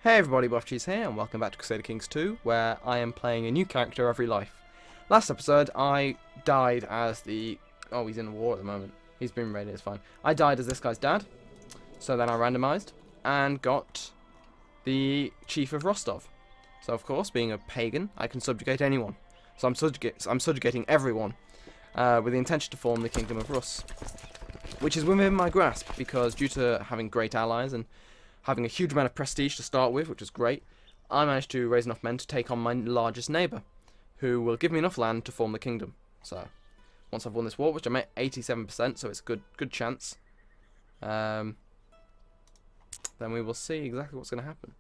Hey everybody, Buffcheese here, and welcome back to Crusader Kings 2, where I am playing a new character every life. Last episode, I died as the... Oh, he's in a war at the moment. He's been raided, it's fine. I died as this guy's dad, so then I randomized, and got the Chief of Rostov. So of course, being a pagan, I can subjugate anyone. So I'm subjugating everyone, with the intention to form the Kingdom of Rus. Which is within my grasp, because due to having great allies and having a huge amount of prestige to start with, which is great, I managed to raise enough men to take on my largest neighbour, who will give me enough land to form the kingdom. So, once I've won this war, which I'm at 87%, so it's a good chance, then we will see exactly what's going to happen.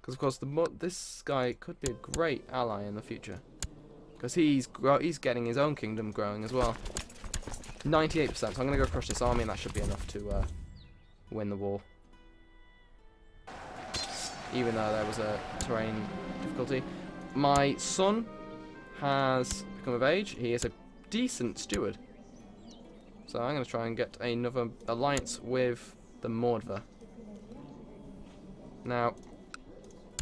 Because of course, this guy could be a great ally in the future, because he's getting his own kingdom growing as well. 98%. So I'm going to go crush this army, and that should be enough to win the war. Even though there was a terrain difficulty. My son has become of age. He is a decent steward. So I'm going to try and get another alliance with the Mordva. Now,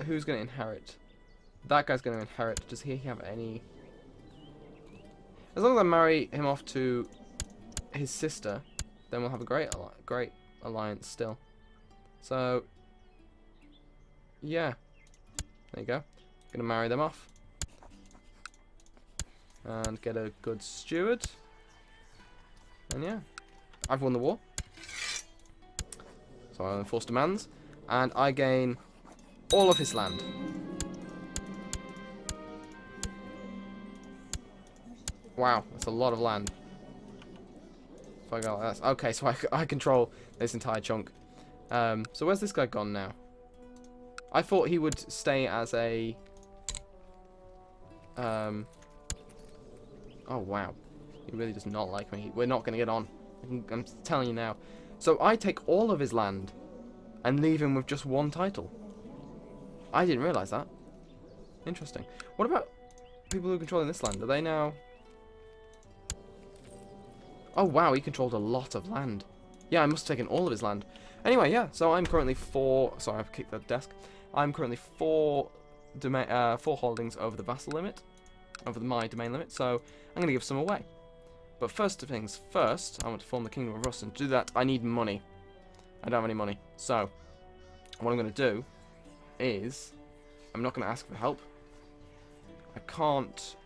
who's going to inherit? That guy's going to inherit. Does he have any... As long as I marry him off to his sister, then we'll have a great alliance still. So... yeah, there you go. Gonna marry them off and get a good steward. And yeah, I've won the war. So I enforce demands, and I gain all of his land. Wow, that's a lot of land. If I go like that, okay, so I control this entire chunk. So where's this guy gone now? I thought he would stay as a... oh, wow. He really does not like me. We're not going to get on. I'm telling you now. So I take all of his land and leave him with just one title. I didn't realise that. Interesting. What about people who are controlling this land? Are they now... Oh, wow. He controlled a lot of land. Yeah, I must have taken all of his land. Anyway, yeah. So I'm currently 4... Sorry, I've kicked the desk. I'm currently 4 holdings over the vassal limit, over my domain limit, so I'm going to give some away. But first things first, I want to form the Kingdom of Rus, and to do that, I need money. I don't have any money. So, what I'm going to do is, I'm not going to ask for help. I can't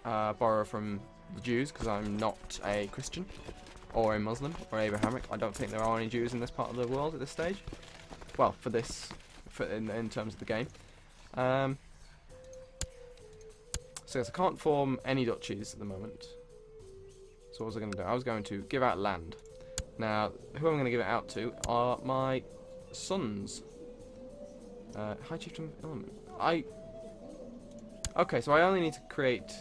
borrow from the Jews, because I'm not a Christian, or a Muslim, or Abrahamic. I don't think there are any Jews in this part of the world at this stage. Well, for this... in terms of the game. So yes, I can't form any duchies at the moment. So what was I going to do? I was going to give out land. Now, who I'm going to give it out to are my sons. High Chieftain Element. Okay, so I only need to create...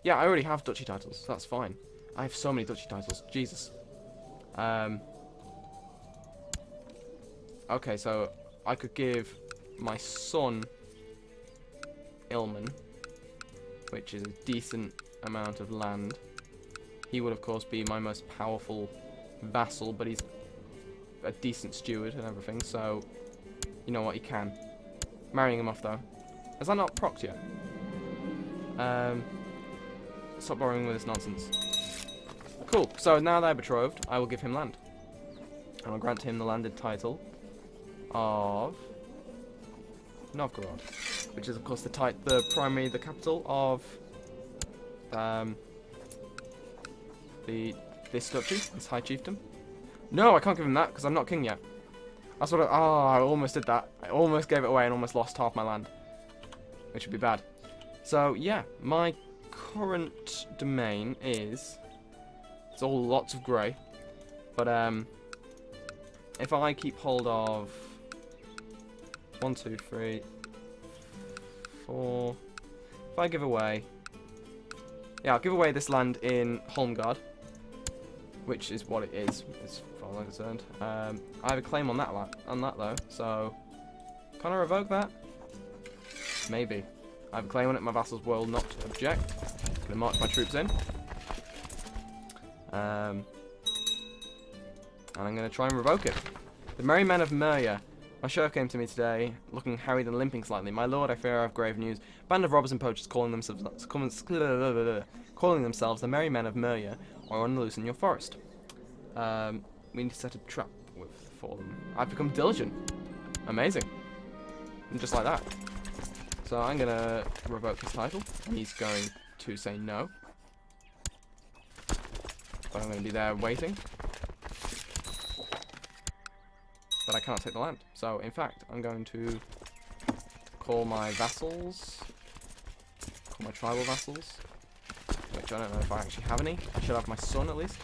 Yeah, I already have duchy titles. So that's fine. I have so many duchy titles. Jesus. Okay, so I could give my son Ilman, which is a decent amount of land. He would, of course, be my most powerful vassal, but he's a decent steward and everything, so you know what, he can. Marrying him off, though. Has that not procced yet? Stop borrowing with this nonsense. Cool, so now they're betrothed, I will give him land. And I'll grant him the landed title of Novgorod, which is of course the capital of this duchy, this high chiefdom. No, I can't give him that because I'm not king yet. That's what I almost did that. I almost gave it away and almost lost half my land, which would be bad. So yeah, my current domain is, it's all lots of grey, but if I keep hold of 1, 2, 3, 4. If I give away... Yeah, I'll give away this land in Holmgard, which is what it is, as far as I'm concerned. I have a claim on that though, so... Can I revoke that? Maybe. I have a claim on it, my vassals will not object. I'm going to march my troops in. And I'm going to try and revoke it. The Merry Men of Merya My sheriff came to me today, looking harried and limping slightly. My lord, I fear I have grave news. Band of robbers and poachers calling themselves the merry men of Merya are on the loose in your forest. We need to set a trap for them. I've become diligent. Amazing. And just like that. So I'm going to revoke his title. He's going to say no. But I'm going to be there waiting. But I cannot take the land. So, in fact, I'm going to call my vassals. Call my tribal vassals. Which I don't know if I actually have any. I should have my son, at least.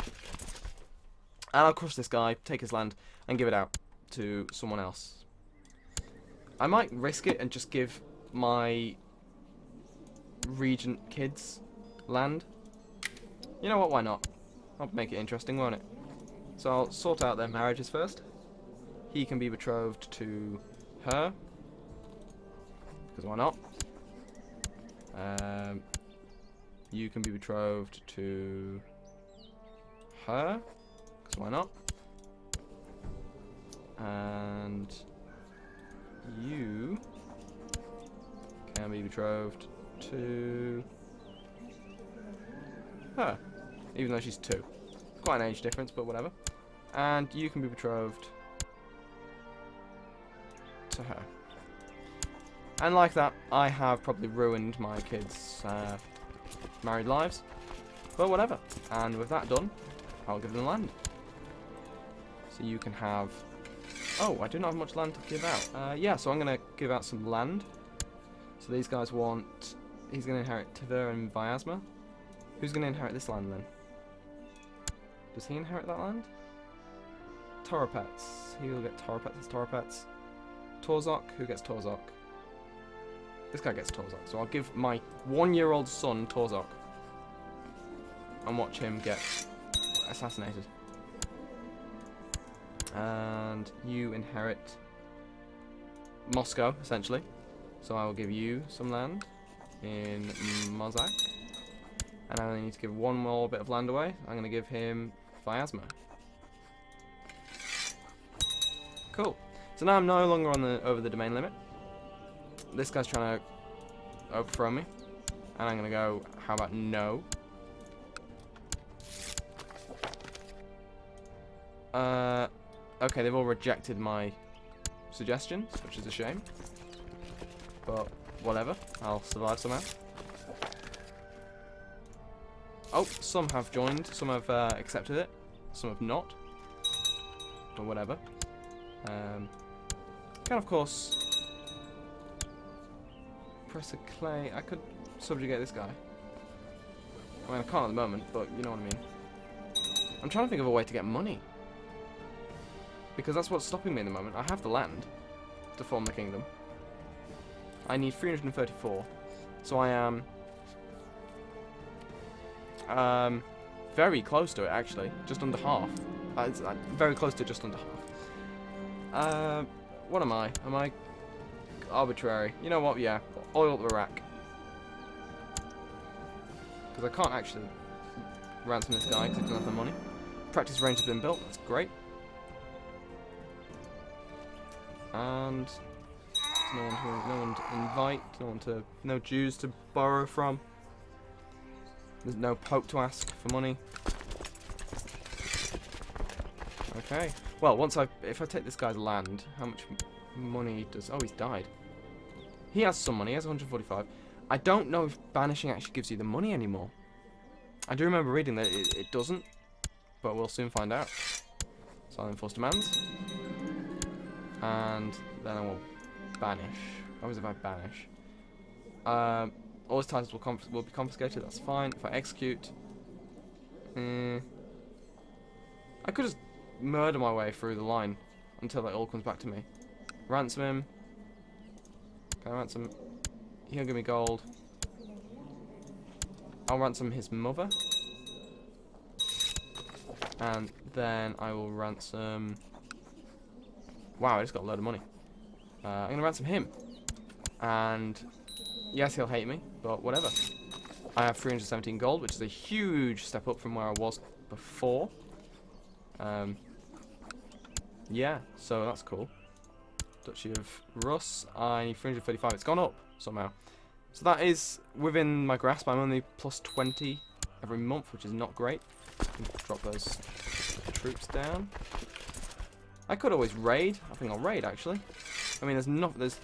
And I'll crush this guy, take his land, and give it out to someone else. I might risk it and just give my regent kids land. You know what, why not? I'll make it interesting, won't it? So I'll sort out their marriages first. He can be betrothed to her. Because why not? You can be betrothed to her. Because why not? And you can be betrothed to her. Even though she's 2. Quite an age difference, but whatever. And you can be betrothed to her. And like that, I have probably ruined my kids' married lives. But whatever. And with that done, I'll give them land. So you can have... Oh, I do not have much land to give out. Yeah, so I'm going to give out some land. So these guys want... He's going to inherit Tver and Vyazma. Who's going to inherit this land then? Does he inherit that land? Toropets. He will get Toropets. Toropets. Torzok. Who gets Torzok? This guy gets Torzok. So I'll give my 1-year-old son Torzok. And watch him get assassinated. And you inherit Moscow, essentially. So I will give you some land in Mozak. And I only need to give one more bit of land away. I'm going to give him Vyazma. Cool. So now I'm no longer on over the domain limit. This guy's trying to overthrow me. And I'm going to go, how about no? Okay, they've all rejected my suggestions, which is a shame. But whatever, I'll survive somehow. Oh, some have joined, some have accepted it, some have not. Or whatever. Can of course press a clay. I could subjugate this guy. I mean, I can't at the moment, but you know what I mean. I'm trying to think of a way to get money. Because that's what's stopping me at the moment. I have the land to form the kingdom. I need 334. So I am very close to it, actually. Just under half. It's very close to just under half. What am I? Am I arbitrary? You know what? Yeah. Oil Iraq. Because I can't actually ransom this guy because he doesn't have the money. Practice range has been built. That's great. And no one to invite, no Jews to borrow from. There's no Pope to ask for money. Okay. Well, if I take this guy's land, how much money does... Oh, he's died. He has some money. He has 145. I don't know if banishing actually gives you the money anymore. I do remember reading that it doesn't, but we'll soon find out. So I'll enforce demands. And then I will banish. What was if I banish? All his titles will be confiscated. That's fine. If I execute, I could just murder my way through the line until it all comes back to me. Ransom him. Can I ransom? He'll give me gold. I'll ransom his mother, and then I will ransom. Wow, I just got a load of money. I'm going to ransom him. And yes, he'll hate me, but whatever. I have 317 gold, which is a huge step up from where I was before. Yeah, so that's cool. Duchy of Rus. I need 335. It's gone up somehow. So that is within my grasp. I'm only plus 20 every month, which is not great. Drop those troops down. I could always raid. I think I'll raid, actually. I mean, there's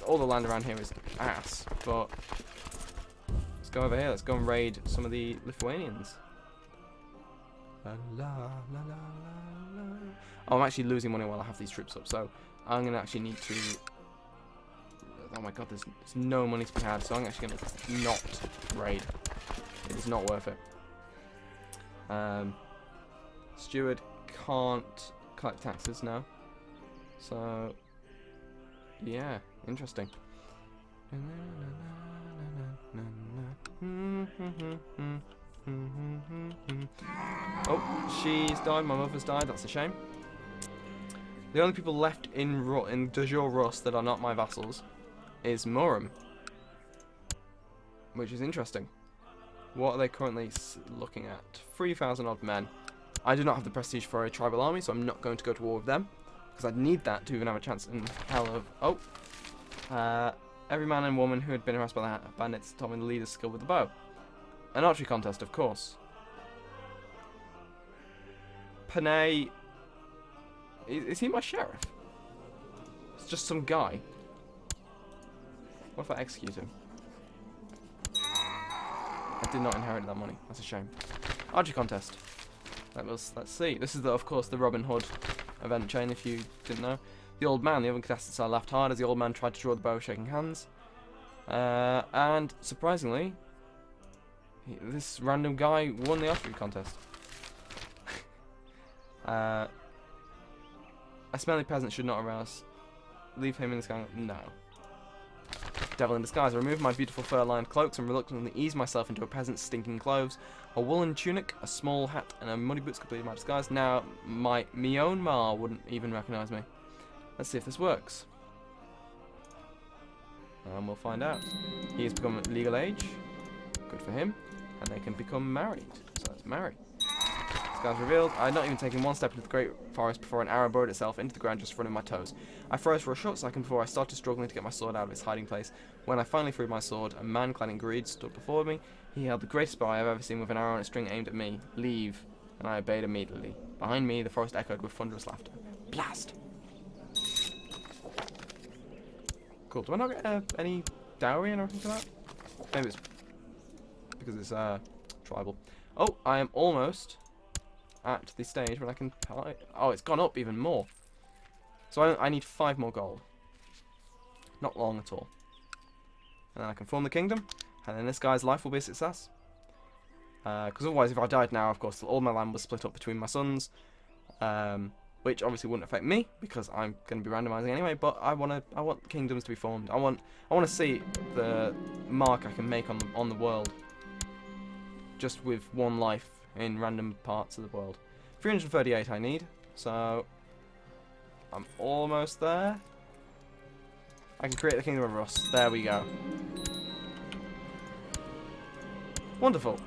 all the land around here is ass, but let's go over here. Let's go and raid some of the Lithuanians. La, la, la, la, la, la. Oh, I'm actually losing money while I have these troops up, so I'm going to actually need to... Oh my god, there's no money to be had, so I'm actually going to not raid. It is not worth it. Steward can't collect taxes now. So, yeah, interesting. Oh, she's died. My mother's died. That's a shame. The only people left in de jure Rus that are not my vassals is Murom, which is interesting. What are they currently looking at? 3,000 odd men. I do not have the prestige for a tribal army, so I'm not going to go to war with them, because I'd need that to even have a chance in hell of... Oh! Every man and woman who had been harassed by the bandits told me the leader's skill with the bow. An archery contest, of course. Panay... Is he my sheriff? It's just some guy. What if I execute him? I did not inherit that money. That's a shame. Archery contest. Let's see. This is, of course, the Robin Hood event chain, if you didn't know. The old man, the other contestants, I laughed hard as the old man tried to draw the bow, shaking hands. And, surprisingly, this random guy won the archery contest. A smelly peasant should not arouse. Leave him in the sky. No. Devil in disguise. I removed my beautiful fur-lined cloaks and reluctantly eased myself into a peasant's stinking clothes. A woolen tunic, a small hat, and a muddy boots completed my disguise. Now, my own Ma wouldn't even recognise me. Let's see if this works. And we'll find out. He has become legal age. Good for him. And they can become married. So let's marry. Disguise revealed. I had not even taken one step into the great forest before an arrow burrowed itself into the ground just in front of my toes. I froze for a short second before I started struggling to get my sword out of its hiding place. When I finally freed my sword, a man clad in greed stood before me. He held the greatest bow I have ever seen with an arrow on a string aimed at me. Leave. And I obeyed immediately. Behind me, the forest echoed with thunderous laughter. Blast! Cool. Do I not get any dowry or anything like that? Maybe it's because it's tribal. Oh, I am almost at the stage when I can... Oh, it's gone up even more. So I need 5 more gold. Not long at all. And then I can form the kingdom, and then this guy's life will be a success. Because otherwise, if I died now, of course, all my land was split up between my sons, which obviously wouldn't affect me because I'm going to be randomizing anyway. But I want kingdoms to be formed. I want to see the mark I can make on the world, just with one life in random parts of the world. 338 I need, so I'm almost there. I can create the Kingdom of Rus. There we go. Wonderful.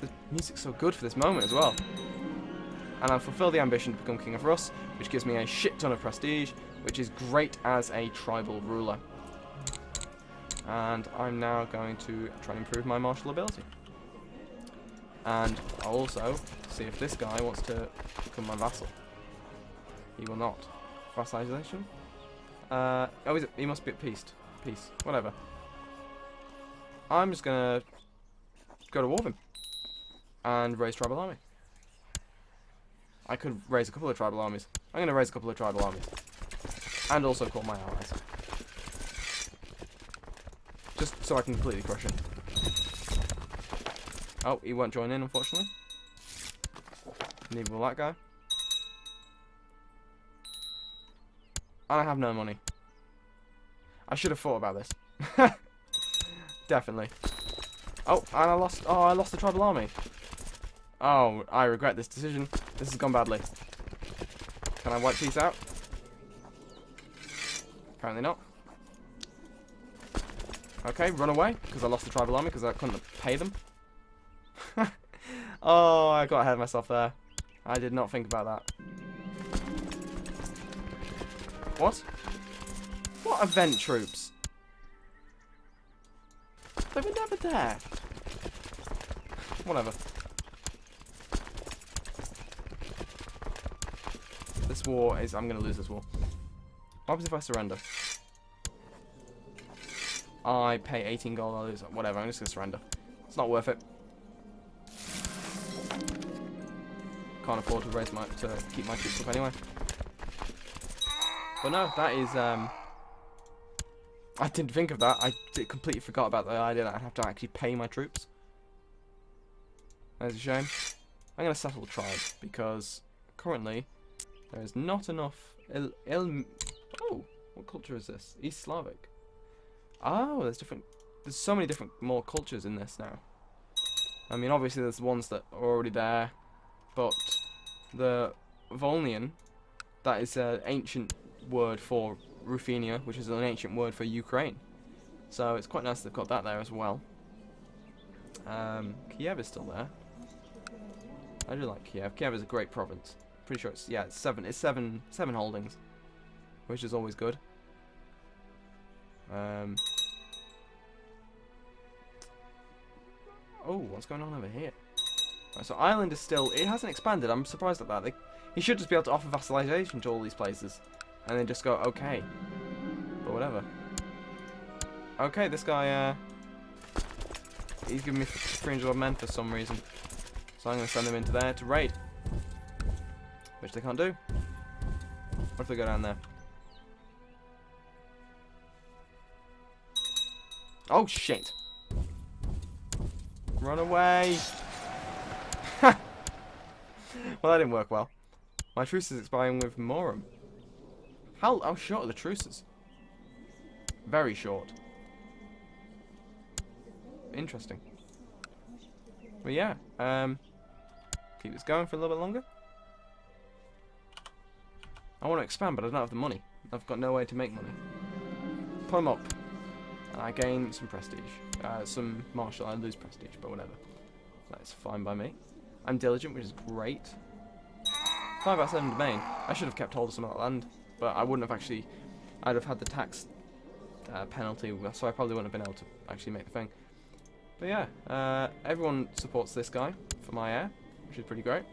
The music's so good for this moment as well. And I've fulfilled the ambition to become King of Rus, which gives me a shit ton of prestige, which is great as a tribal ruler. And I'm now going to try and improve my martial ability. And I'll also see if this guy wants to become my vassal. He will not. Vassalization? Oh, he must be at peace. Peace. Whatever. I'm just going to go to war with him. And raise tribal army. I could raise a couple of tribal armies. I'm going to raise a couple of tribal armies. And also call my allies. Just so I can completely crush him. Oh, he won't join in, unfortunately. Neither will that guy. And I have no money. I should have thought about this. Definitely. Oh, and I lost the tribal army. Oh, I regret this decision. This has gone badly. Can I wipe peace out? Apparently not. Okay, run away, because I lost the tribal army, because I couldn't pay them. Oh, I got ahead of myself there. I did not think about that. What? What event troops? They were never there. Whatever. This war is... I'm going to lose this war. What happens if I surrender? I pay 18 gold, I lose. Whatever, I'm just going to surrender. It's not worth it. Can't afford to keep my troops up anyway. But no, that is... I didn't think of that. I completely forgot about the idea that I have to actually pay my troops. That's a shame. I'm going to settle the tribe because currently there is not enough... Oh, what culture is this? East Slavic. Oh, there's so many different more cultures in this now. I mean, obviously there's ones that are already there, but the Volnian, that is an ancient word for Ruthenia, which is an ancient word for Ukraine. So it's quite nice they've got that there as well. Kiev is still there. I do like Kiev. Kiev is a great province. Pretty sure it's seven holdings, which is always good. Oh, what's going on over here? Right, so Ireland is still... It hasn't expanded. I'm surprised at that. He should just be able to offer vassalization to all these places. And then just go, okay. But whatever. Okay, this guy, he's giving me 300 odd men for some reason. So I'm going to send them into there to raid. Which they can't do. What if they go down there? Oh, shit. Run away. Well, that didn't work well. My truce is expiring with Morum. How short are the truces? Very short. Interesting. But yeah, keep this going for a little bit longer. I want to expand, but I don't have the money. I've got no way to make money. Put them up. And I gain some prestige. Some martial, I lose prestige, but whatever. That's fine by me. I'm diligent, which is great. 5 out of 7 domain. I should have kept hold of some of that land, but I wouldn't have actually... I'd have had the tax penalty, so I probably wouldn't have been able to actually make the thing. But yeah, everyone supports this guy for my heir, which is pretty great.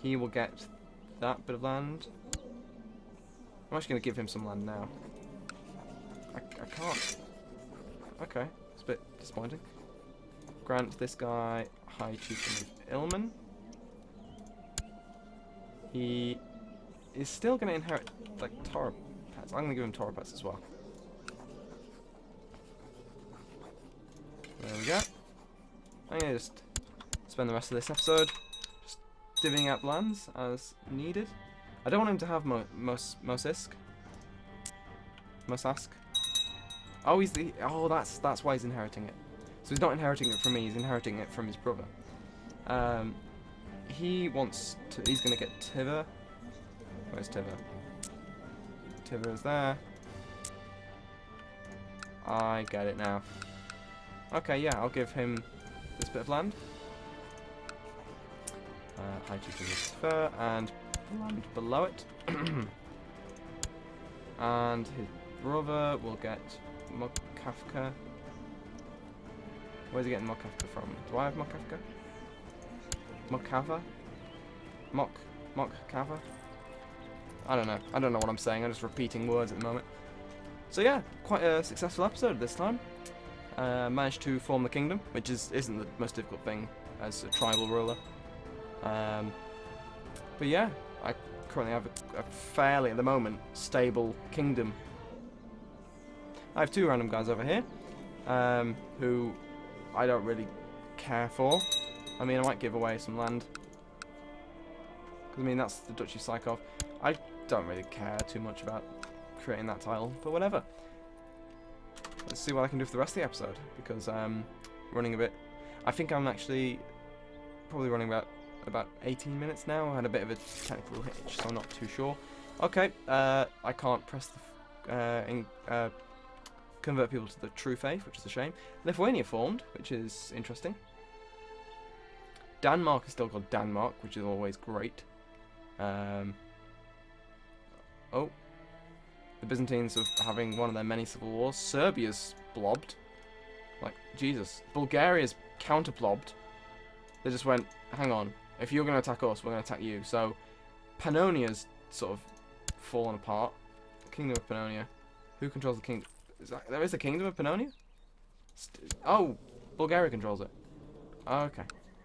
He will get that bit of land. I'm actually going to give him some land now. I can't. Okay, it's a bit disappointing. Grant this guy High Chieftain of Ilman. He is still going to inherit, like, Torah pets. I'm going to give him Torah pets as well. There we go. I'm going to just spend the rest of this episode just divvying out lands as needed. I don't want him to have Mosisk. Oh, that's why he's inheriting it. So he's not inheriting it from me, he's inheriting it from his brother. He wants to... He's going to get Tiva. Where's Tiva? Tiva is there. I get it now. Okay, yeah, I'll give him this bit of land. High Chieftain Fur and land below it. And his brother will get Mokavka. Where's he getting Mokavka from? Do I have Mokavka? Mokava? Mokkava? I don't know. I don't know what I'm saying. I'm just repeating words at the moment. So yeah, quite a successful episode this time. Managed to form the kingdom, which isn't the most difficult thing as a tribal ruler. But yeah, I currently have a fairly, at the moment, stable kingdom. I have 2 random guys over here, who I don't really care for. I mean, I might give away some land. Because, I mean, that's the Duchy Psychov. I don't really care too much about creating that title, but whatever. Let's see what I can do for the rest of the episode, because I'm running a bit... I think I'm actually probably running about 18 minutes now. I had a bit of a technical hitch, so I'm not too sure. Okay, I can't press the... convert people to the true faith, which is a shame. Lithuania formed, which is interesting. Denmark is still called Denmark, which is always great. Oh. The Byzantines are having one of their many civil wars. Serbia's blobbed. Like, Jesus. Bulgaria's counter-blobbed. They just went, hang on. If you're going to attack us, we're going to attack you. So, Pannonia's sort of fallen apart. Kingdom of Pannonia. Who controls the kingdom? There is a Kingdom of Pannonia? Oh, Bulgaria controls it. Oh, okay.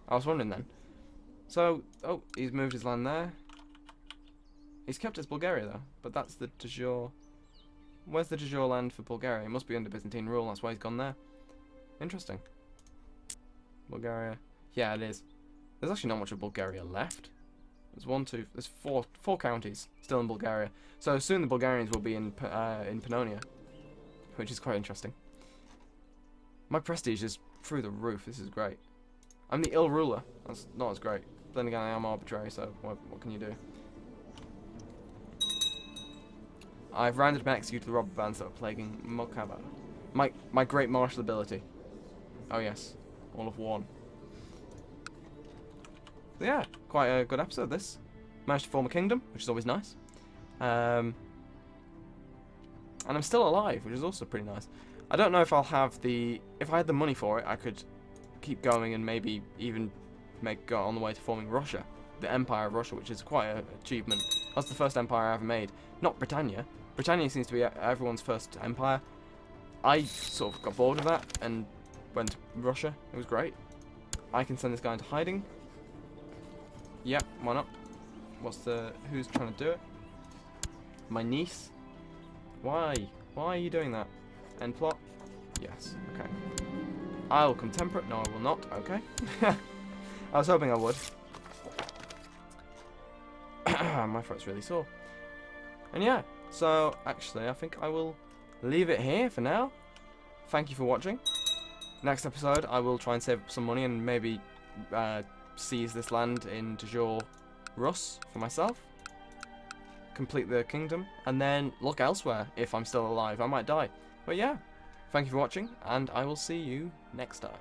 I was wondering then. So, oh, he's moved his land there. He's kept his Bulgaria though, but that's the de jure. Where's the de jure land for Bulgaria? It must be under Byzantine rule, that's why he's gone there. Interesting. Bulgaria. Yeah, it is. There's actually not much of Bulgaria left. There's four counties still in Bulgaria. So soon the Bulgarians will be in Pannonia, which is quite interesting. My prestige is through the roof. This is great. I'm the ill ruler. That's not as great. But then again, I am arbitrary, so what can you do? I've rounded up and executed the robber bands that were plaguing Mokaba. My great martial ability. Oh yes, all of one. So yeah, quite a good episode this. Managed to form a kingdom, which is always nice. And I'm still alive, which is also pretty nice. I don't know if I'll have the... If I had the money for it, I could keep going and maybe even go on the way to forming Russia. The Empire of Russia, which is quite an achievement. That's the first empire I ever made. Not Britannia. Britannia seems to be everyone's first empire. I sort of got bored of that and went to Russia. It was great. I can send this guy into hiding. Yep, why not? Who's trying to do it? My niece? Why? Why are you doing that? End plot? Yes, okay. I'll come temperate. No, I will not. Okay. I was hoping I would. My throat's really sore. And yeah, so actually I think I will leave it here for now. Thank you for watching. Next episode I will try and save up some money and maybe seize this land in de jure Rus for myself. Complete the kingdom and then look elsewhere. If I'm still alive, I might die. But yeah, thank you for watching and I will see you next time.